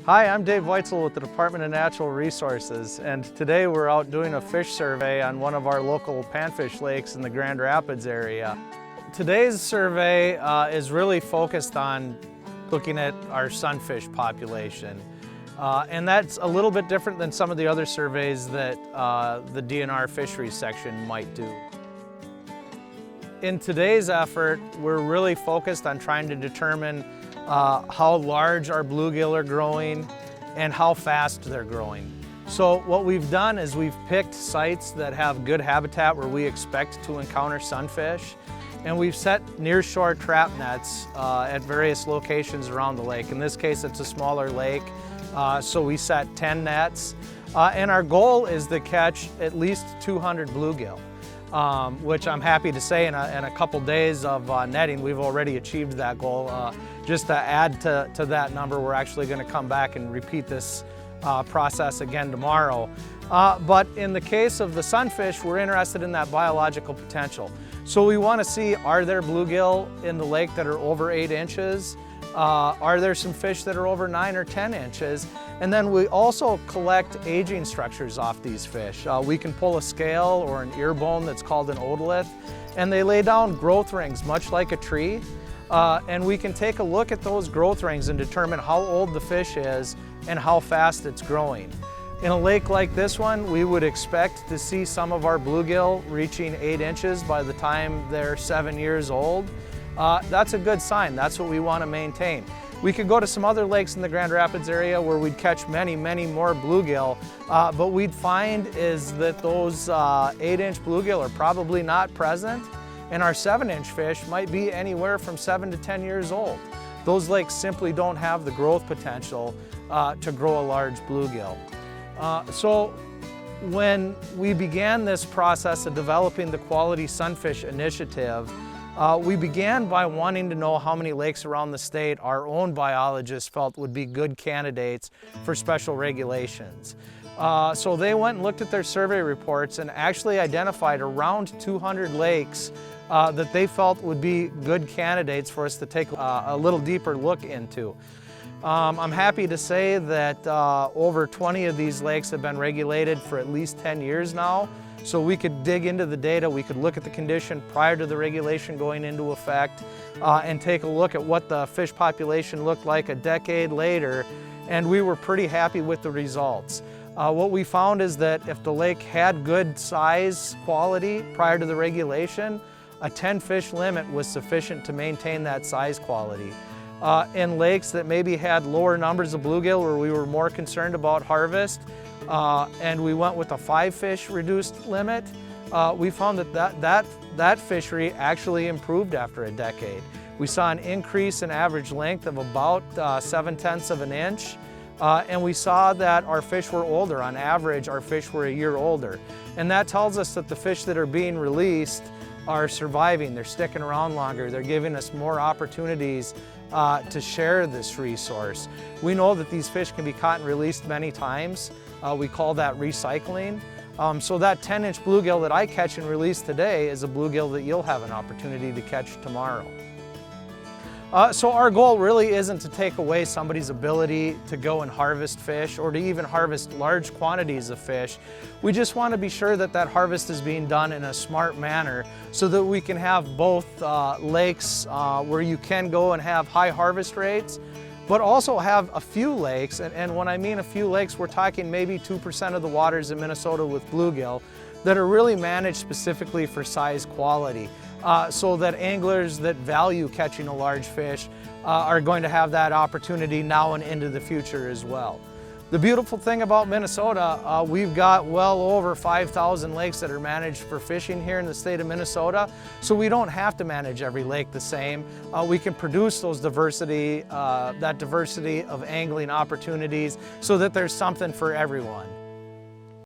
Hi, I'm Dave Weitzel with the Department of Natural Resources, and today we're out doing a fish survey on one of our local panfish lakes in the Grand Rapids area. Today's survey is really focused on looking at our sunfish population. And that's a little bit different than some of the other surveys that the DNR fisheries section might do. In today's effort, we're really focused on trying to determine how large our bluegill are growing and how fast they're growing. So what we've done is we've picked sites that have good habitat where we expect to encounter sunfish, and we've set near-shore trap nets at various locations around the lake. In this case, it's a smaller lake, so we set 10 nets, and our goal is to catch at least 200 bluegill. Which I'm happy to say in a couple days of netting, we've already achieved that goal. Just to add to that number, we're actually going to come back and repeat this process again tomorrow. But in the case of the sunfish, we're interested in that biological potential. So we want to see, are there bluegill in the lake that are over 8 inches? Are there some fish that are over 9 or 10 inches? And then we also collect aging structures off these fish. We can pull a scale or an ear bone that's called an otolith, and they lay down growth rings much like a tree. And we can take a look at those growth rings and determine how old the fish is and how fast it's growing. In a lake like this one, we would expect to see some of our bluegill reaching 8 inches by the time they're 7 years old. That's a good sign. That's what we want to maintain. We could go to some other lakes in the Grand Rapids area where we'd catch many more bluegill, but we'd find is that those 8-inch bluegill are probably not present, and our 7-inch fish might be anywhere from 7 to 10 years old. Those lakes simply don't have the growth potential to grow a large bluegill. So when we began this process of developing the Quality Sunfish Initiative, we began by wanting to know how many lakes around the state our own biologists felt would be good candidates for special regulations. So they went and looked at their survey reports and actually identified around 200 lakes that they felt would be good candidates for us to take a little deeper look into. I'm happy to say that over 20 of these lakes have been regulated for at least 10 years now. So we could dig into the data, we could look at the condition prior to the regulation going into effect and take a look at what the fish population looked like a decade later, and we were pretty happy with the results. What we found is that if the lake had good size quality prior to the regulation, a 10-fish limit was sufficient to maintain that size quality. In lakes that maybe had lower numbers of bluegill where we were more concerned about harvest, and we went with a 5-fish reduced limit, we found that fishery actually improved after a decade. We saw an increase in average length of about 7/10 of an inch, and we saw that our fish were older. On average, our fish were a year older. And that tells us that the fish that are being released are surviving, they're sticking around longer, they're giving us more opportunities to share this resource. We know that these fish can be caught and released many times. We call that recycling. So that 10-inch bluegill that I catch and release today is a bluegill that you'll have an opportunity to catch tomorrow. So our goal really isn't to take away somebody's ability to go and harvest fish or to even harvest large quantities of fish. We just want to be sure that that harvest is being done in a smart manner so that we can have both lakes where you can go and have high harvest rates, but also have a few lakes, and when I mean a few lakes, we're talking maybe 2% of the waters in Minnesota with bluegill that are really managed specifically for size quality. So that anglers that value catching a large fish are going to have that opportunity now and into the future as well. The beautiful thing about Minnesota, we've got well over 5,000 lakes that are managed for fishing here in the state of Minnesota, so we don't have to manage every lake the same. We can produce that diversity of angling opportunities so that there's something for everyone.